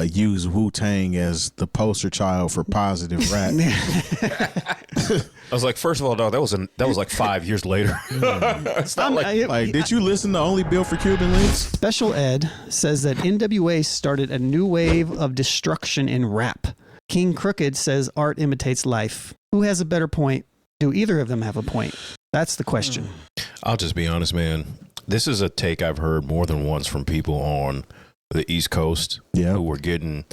use Wu-Tang as the poster child for positive rap. I was like, first of all, dog, that was like 5 years later. It's not like, did you listen to Only Built for Cuban Links? Special Ed says that NWA started a new wave of destruction in rap. King Crooked says art imitates life. Who has a better point? Do either of them have a point? That's the question. I'll just be honest, man. This is a take I've heard more than once from people on the East Coast who were getting,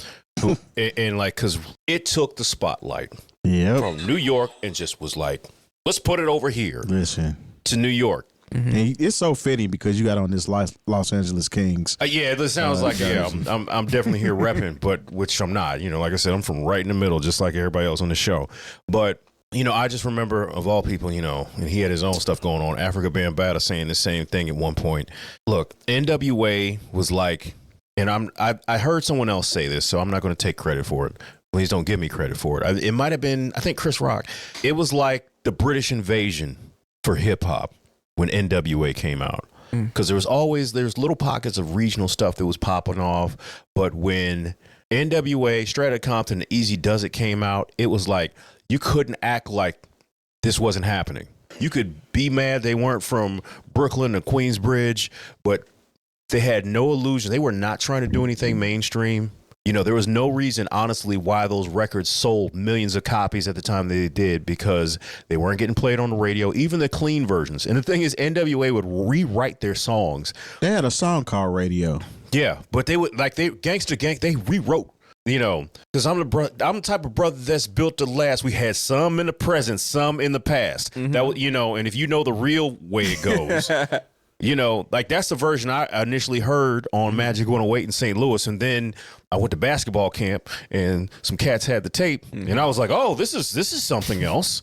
and like, because it took the spotlight from New York and just was like, let's put it over here. Listen. To New York. Mm-hmm. And it's so fitting because you got on this Los Angeles Kings. Yeah, it sounds like, I'm definitely here repping, but which I'm not. You know, like I said, I'm from right in the middle, just like everybody else on the show. But you know, I just remember, of all people, you know, and he had his own stuff going on. Africa Bambaataa saying the same thing at one point. Look, NWA was like, and I heard someone else say this, so I'm not going to take credit for it. Please don't give me credit for it. It might have been, I think, Chris Rock. It was like the British invasion for hip hop when NWA came out. Because there's little pockets of regional stuff that was popping off. But when NWA, Straight Outta Compton, and Easy Does It came out, it was like, you couldn't act like this wasn't happening. You could be mad they weren't from Brooklyn or Queensbridge, but they had no illusion. They were not trying to do anything mainstream. You know, there was no reason, honestly, why those records sold millions of copies at the time they did, because they weren't getting played on the radio, even the clean versions. And the thing is, NWA would rewrite their songs. They had a song called Radio. Yeah, but they would, like, Gangsta Gang, they rewrote. You know, because I'm the type of brother that's built to last. We had some in the present, some in the past. That, you know, and if you know the real way it goes, you know, like that's the version I initially heard on Magic 108 in St. Louis, and then I went to basketball camp and some cats had the tape, and I was like, oh, this is something else.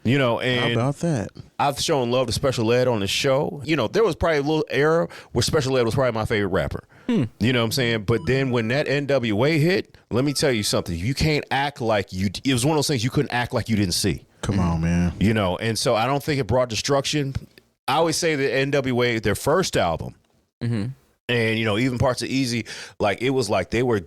You know, and how about that? I've shown love to Special Ed on the show. You know, there was probably a little era where Special Ed was probably my favorite rapper. You know what I'm saying? But then when that NWA hit, let me tell you something. You can't act like it was one of those things you couldn't act like you didn't see. Come on, man. You know, and so I don't think it brought destruction. I always say that NWA, their first album, and, you know, even parts of Easy, like, it was like they were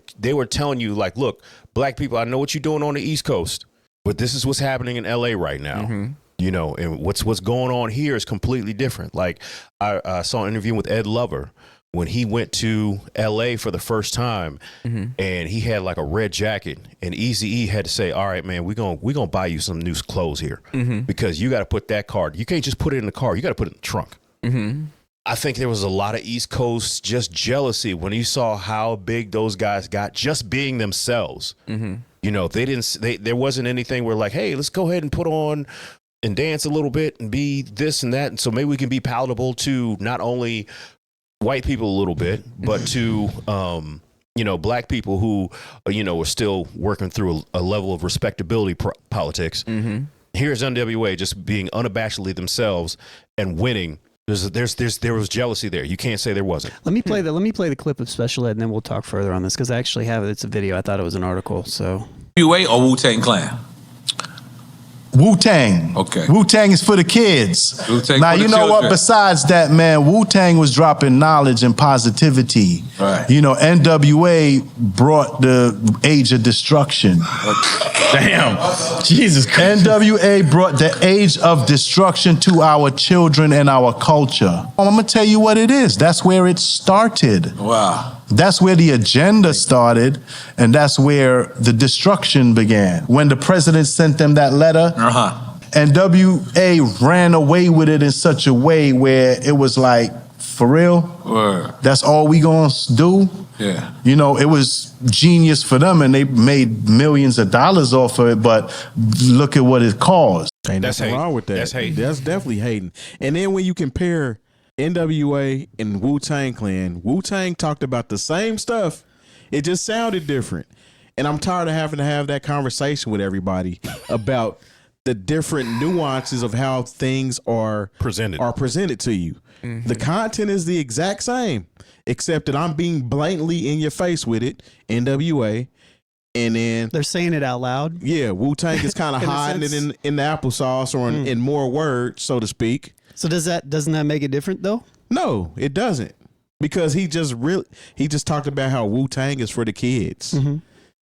telling you, like, look, black people, I know what you're doing on the East Coast, but this is what's happening in LA right now. You know, and what's going on here is completely different. Like, I saw an interview with Ed Lover when he went to LA for the first time, and he had like a red jacket, and Eazy-E had to say, all right, man, we're gonna buy you some new clothes here, because you got to put that card. You can't just put it in the car. You got to put it in the trunk. I think there was a lot of East Coast just jealousy when you saw how big those guys got just being themselves. You know, there wasn't anything where like, hey, let's go ahead and put on and dance a little bit and be this and that. And so maybe we can be palatable to not only white people a little bit, but to, you know, black people who, you know, are still working through a level of respectability politics. Here's NWA just being unabashedly themselves and winning. There was jealousy there. You can't say there wasn't. Let me play the clip of Special Ed, and then we'll talk further on this, because I actually have it. It's a video. I thought it was an article. So, NWA or Wu-Tang Clan? Wu-Tang. Okay. Wu-Tang is for the kids. Wu-Tang now, for the you know children. what? Besides that, man, Wu-Tang was dropping knowledge and positivity. Right. You know, NWA brought the age of destruction. Damn. Jesus Christ. NWA brought the age of destruction to our children and our culture. I'm going to tell you what it is. That's where it started. Wow. That's where the agenda started, and that's where the destruction began. When the president sent them that letter, NWA ran away with it in such a way where it was like, for real? Word. That's all we gonna do? Yeah. You know, it was genius for them, and they made millions of dollars off of it, but look at what it caused. Ain't That's nothing hate. wrong with that. That's hate. That's definitely hating. And then when you compare NWA and Wu-Tang Clan, Wu-Tang talked about the same stuff. It just sounded different. And I'm tired of having to have that conversation with everybody about the different nuances of how things are presented to you. The content is the exact same, except that I'm being blatantly in your face with it, NWA. And then they're saying it out loud. Yeah, Wu-Tang is kind of hiding it in the applesauce, or in more words, so to speak. So doesn't that make it different though? No, it doesn't. because he just talked about how Wu-Tang is for the kids.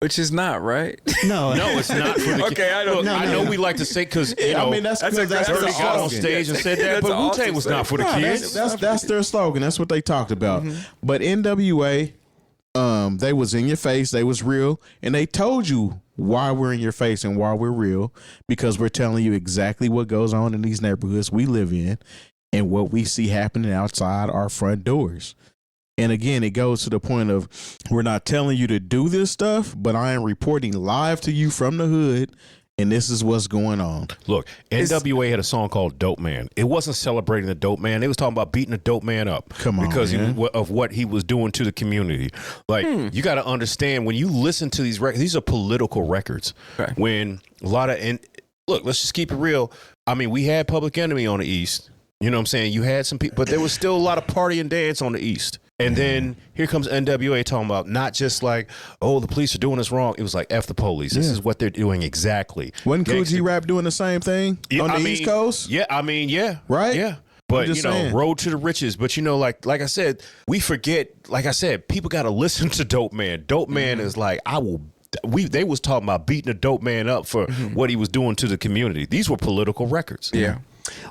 Which is not, right? No, No, it's not for the Okay, I don't- Look, I know we like to say because I mean that's That's a their got on slogan. stage and said that, That's but an Wu-Tang awesome was not for the No, kids. that's their slogan. That's what they talked about. But NWA, they was in your face. They was real, and they told you why we're in your face and why we're real, because we're telling you exactly what goes on in these neighborhoods we live in and what we see happening outside our front doors. And again, it goes to the point of we're not telling you to do this stuff, but I am reporting live to you from the hood, and this is what's going on. Look, NWA had a song called Dope Man. It wasn't celebrating the dope man. They was talking about beating the dope man up. Come on, because man. of what he was doing to the community. Like, you got to understand, when you listen to these records, these are political records. Okay. When a lot of, and look, let's just keep it real. I mean, we had Public Enemy on the East. You know what I'm saying? You had some people, but there was still a lot of party and dance on the East. And then here comes NWA talking about not just like, oh, the police are doing us wrong. It was like, F the police. This is what they're doing exactly. Wasn't Gangsta- Coogee Rap doing the same thing on the East Coast? Yeah, I mean, yeah. Right? Yeah. But, just you know, saying. road to the riches. But, you know, like I said, we forget, like I said, people got to listen to Dope Man. Dope Man is like, they was talking about beating a dope man up for what he was doing to the community. These were political records. Yeah.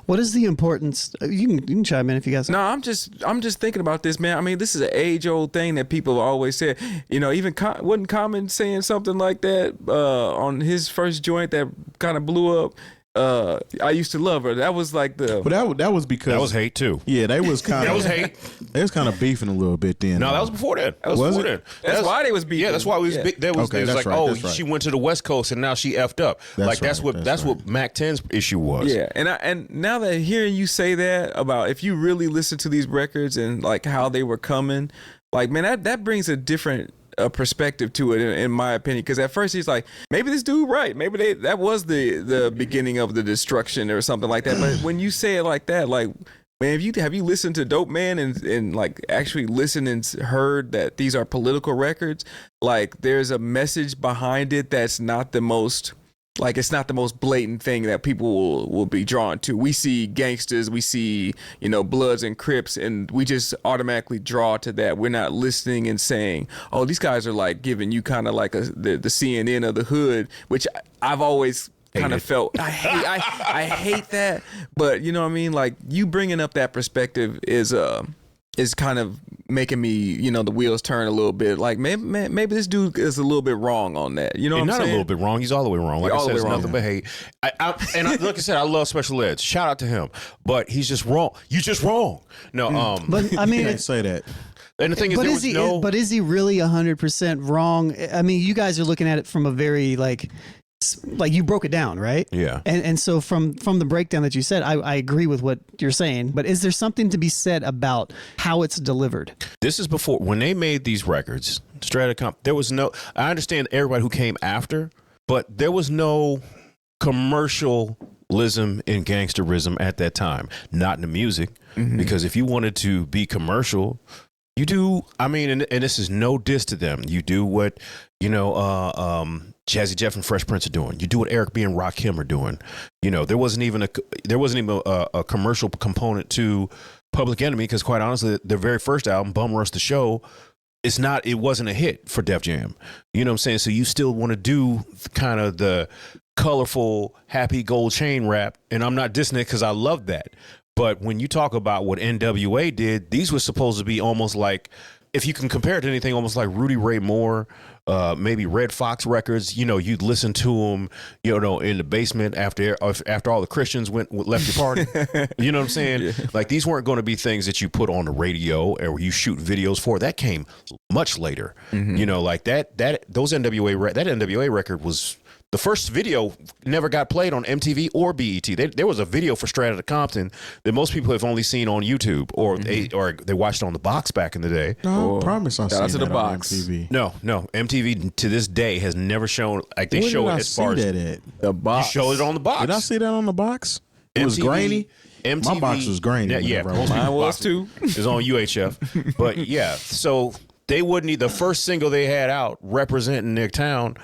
What is the importance? You can chime in if you guys. No, I'm just thinking about this, man. I mean, this is an age-old thing that people have always said. You know, even wasn't Common saying something like that on his first joint that kind of blew up. I used to love her. That was like the. But that was because That was hate, too. Yeah, they was kind That of was hate. They was kind of beefing a little bit then. No, that was before that. That was Was before it? that. That's why they was beefing. Yeah, that's why we was Yeah. big. There was Okay, like, that's right, oh, that's right. she went to the West Coast and now she effed up. That's That's right, that's what Mac 10's issue was. Yeah, and now that hearing you say that about if you really listen to these records and like how they were coming, like man, that brings a different perspective to it in my opinion. Because at first he's like, maybe this dude right, maybe that was the beginning of the destruction or something like that. But when you say it like that, like man, have you listened to Dope Man and like actually listened and heard that these are political records? Like there's a message behind it that's not the most. Like it's not the most blatant thing that people will be drawn to. We see gangsters, we see, you know, Bloods and Crips, and we just automatically draw to that. We're not listening and saying, oh, these guys are like giving you kind of like the CNN of the hood, which I've always kind of felt. I hate that. But you know what I mean? Like you bringing up that perspective is kind of making me, you know, the wheels turn a little bit. Like maybe this dude is a little bit wrong on that. You know what I'm Not saying? a little bit wrong. He's all the way wrong. Like All I the said, way it's wrong. nothing but hate. Like I said, I love Special Eds. Shout out to him. But he's just wrong. You just wrong. No, But I mean, Can't say that. and the thing is, but there is was he? no. But is he really 100% wrong? I mean, you guys are looking at it from a very like you broke it down, right? Yeah. And so from the breakdown that you said, I agree with what you're saying. But is there something to be said about how it's delivered? This is before when they made these records. Stratacom. There was no. I understand everybody who came after, but there was no commercialism and gangsterism at that time. Not in the music, because if you wanted to be commercial, you do. I mean, and this is no diss to them. You do what Jazzy Jeff and Fresh Prince are doing. You do what Eric B and Rakim are doing. You know, there wasn't even a commercial component to Public Enemy, because quite honestly, their very first album, Bum Rush the Show, it wasn't a hit for Def Jam. You know what I'm saying? So you still want to do kind of the colorful, happy gold chain rap, and I'm not dissing it because I love that. But when you talk about what NWA did, these were supposed to be almost like, if you can compare it to anything, almost like Rudy Ray Moore, maybe Red Fox Records. You know, you'd listen to them, you know, in the basement after all the Christians left your party. You know what I'm saying? Yeah. Like these weren't going to be things that you put on the radio or you shoot videos for. That came much later. You know, like that NWA record was. The first video never got played on MTV or BET. There was a video for Straight Outta Compton that most people have only seen on YouTube, or they watched on the box back in the day. No, I promise I've Shout out seen to that the on box. MTV. No, MTV to this day has never shown. Like they Where show did it I as see far as that at? The you box. showed it on the box. Did I see that on the box? It was MTV grainy. MTV, My box was grainy. Yeah, whenever I most was- Mine people's was boxes too. is on UHF. But yeah, so they wouldn't. The first single they had out representing their town,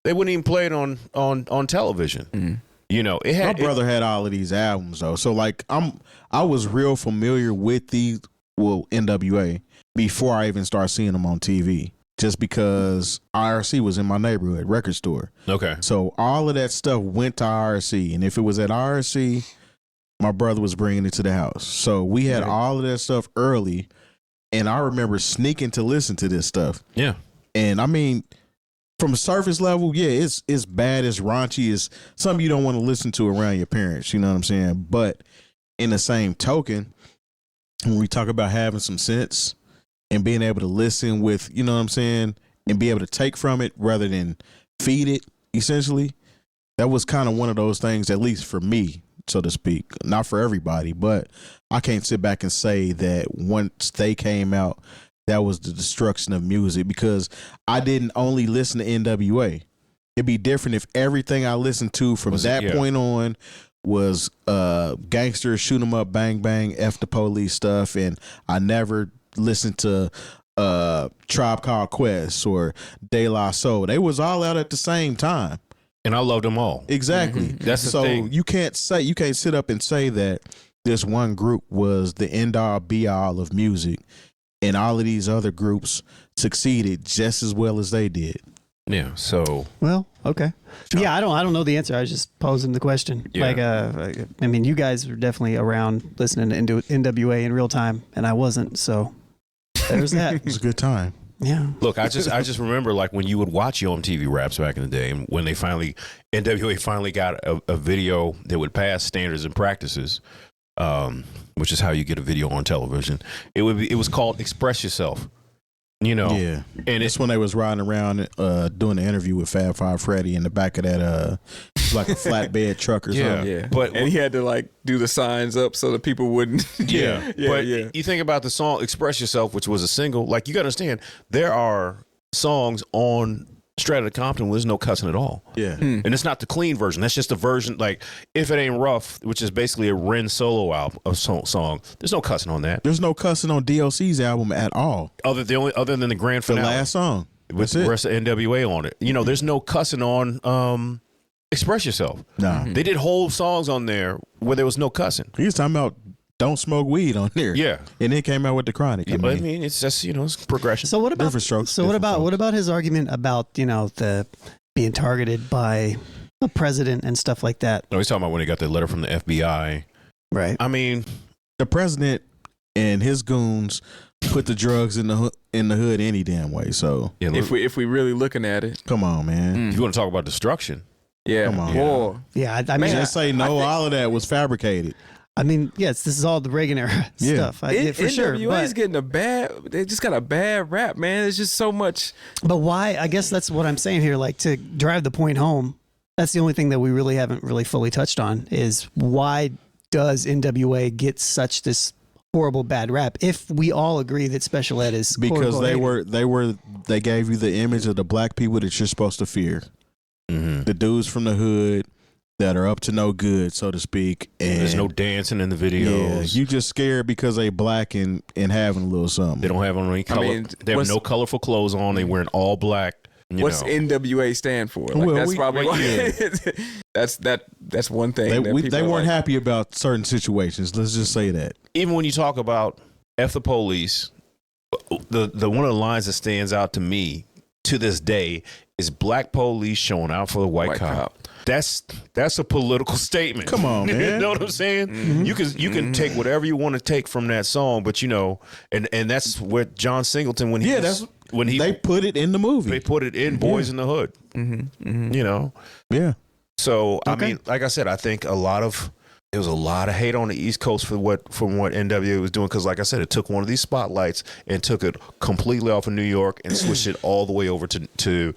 they wouldn't even play it on television. You know, it had My brother had all of these albums though, so like I was real familiar with NWA, before I even started seeing them on TV. Just because IRC was in my neighborhood record store. Okay. So all of that stuff went to IRC. And if it was at IRC, my brother was bringing it to the house. So we had all of that stuff early. And I remember sneaking to listen to this stuff. Yeah. And I mean, from a surface level, yeah, it's bad, it's raunchy, it's something you don't want to listen to around your parents. You know what I'm saying? But in the same token, when we talk about having some sense and being able to listen with, you know what I'm saying, and be able to take from it rather than feed it, essentially, that was kind of one of those things, at least for me, so to speak. Not for everybody, but I can't sit back and say that once they came out, that was the destruction of music, because I didn't only listen to NWA. It'd be different if everything I listened to from point on was gangsters, shoot 'em up, bang bang, F the police stuff, and I never listened to Tribe Called Quest or De La Soul. They was all out at the same time, and I loved them all. Exactly. That's the so thing. you can't sit up and say that this one group was the end all be all of music, and all of these other groups succeeded just as well as they did. Yeah. So. Well, okay. Yeah, I don't know the answer. I was just posing the question. Yeah. Like, I mean, you guys were definitely around listening to NWA in real time, and I wasn't. So there's that. It was a good time. Yeah. Look, I just remember like when you would watch your MTV Raps back in the day, and when NWA finally got a video that would pass standards and practices, which is how you get a video on television. It was called Express Yourself. You know, yeah, and it's when they was riding around doing the interview with Fab Five Freddy in the back of that like a flatbed truck or something. Yeah, but and he had to like do the signs up so that people wouldn't. Yeah. You think about the song "Express Yourself," which was a single. Like, you got to understand, there are songs on Straight Outta Compton where there's no cussing at all. Yeah, and it's not the clean version. That's just a version. Like, If It Ain't Rough, which is basically a Ren solo album, song. There's no cussing on that. There's no cussing on DLC's album at all. Other than the grand finale, the last song with the rest of NWA on it. You know, there's no cussing on Express Yourself. Nah, they did whole songs on there where there was no cussing. He was talking about don't smoke weed on there. Yeah, and then came out with the Chronic. Yeah, I mean, it's just, it's progression. So what about different strokes? So what about his argument about the being targeted by a president and stuff like that? No, he's talking about when he got the letter from the FBI. Right. I mean, the president and his goons put the drugs in the hood any damn way. So yeah, if we really looking at it, come on, man. If you want to talk about destruction, yeah, come on. War. Yeah, I mean, just say no. All of that was fabricated. I mean, yes, this is all the Reagan era stuff. For sure. NWA's getting they just got a bad rap, man. There's just so much. But why? I guess that's what I'm saying here. Like, to drive the point home, that's the only thing that we really haven't really fully touched on is why does NWA get such this horrible bad rap if we all agree that special ed is because they gave you the image of the black people that you're supposed to fear. Mm-hmm. The dudes from the hood that are up to no good, so to speak. And there's no dancing in the videos. Yeah, you just scared because they black and having a little something. They don't have on any color. They have no colorful clothes on. They wearing all black. What's NWA stand for? Like, that's probably that's one thing. They weren't happy about certain situations. Let's just say that. Even when you talk about F the police, the one of the lines that stands out to me to this day is black police showing out for the white cop. That's a political statement. Come on, man. You know what I'm saying? Mm-hmm. You can take whatever you want to take from that song, but and that's what John Singleton they put it in the movie. They put it in Boys in the Hood. Mm-hmm. Mm-hmm. Yeah. So I mean, like I said, I think there was a lot of hate on the East Coast from what NWA was doing, because, like I said, it took one of these spotlights and took it completely off of New York and switched it all the way over to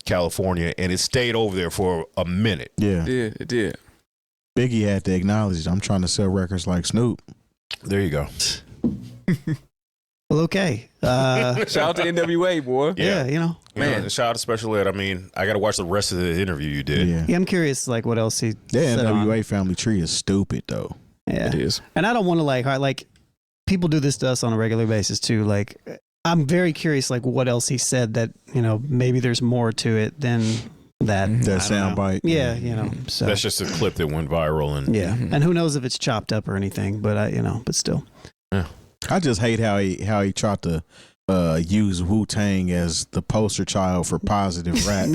California, and it stayed over there for a minute. Yeah, it did. Biggie had to acknowledge, I'm trying to sell records like Snoop. There you go. Well, okay. Shout out to NWA, boy. Yeah, man. Shout out to Special Ed. I mean, I got to watch the rest of the interview you did. Yeah, I'm curious, like, what else he said NWA on. family tree is stupid, though. Yeah, it is. And I don't want to like people do this to us on a regular basis too. Like, I'm very curious, like, what else he said that maybe there's more to it than that. That soundbite. Yeah, So that's just a clip that went viral, and and who knows if it's chopped up or anything, but but still. Yeah. I just hate how he tried to use Wu-Tang as the poster child for positive rap.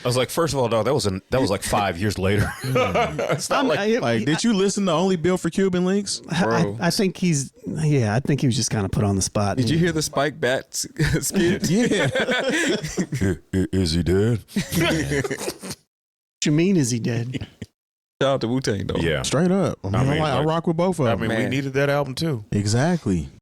I was like, first of all, dog, that was like 5 years later. It's not like Did you listen to Only Built for Cuban Links? Bro. I think I think he was just kind of put on the spot. Did you hear the Spike Bat skit? Yeah. Is he dead? What you mean, is he dead? Shout out to Wu-Tang though. Yeah. Straight up. I mean, I rock with both of them. I mean, we Man. needed that album too. Exactly.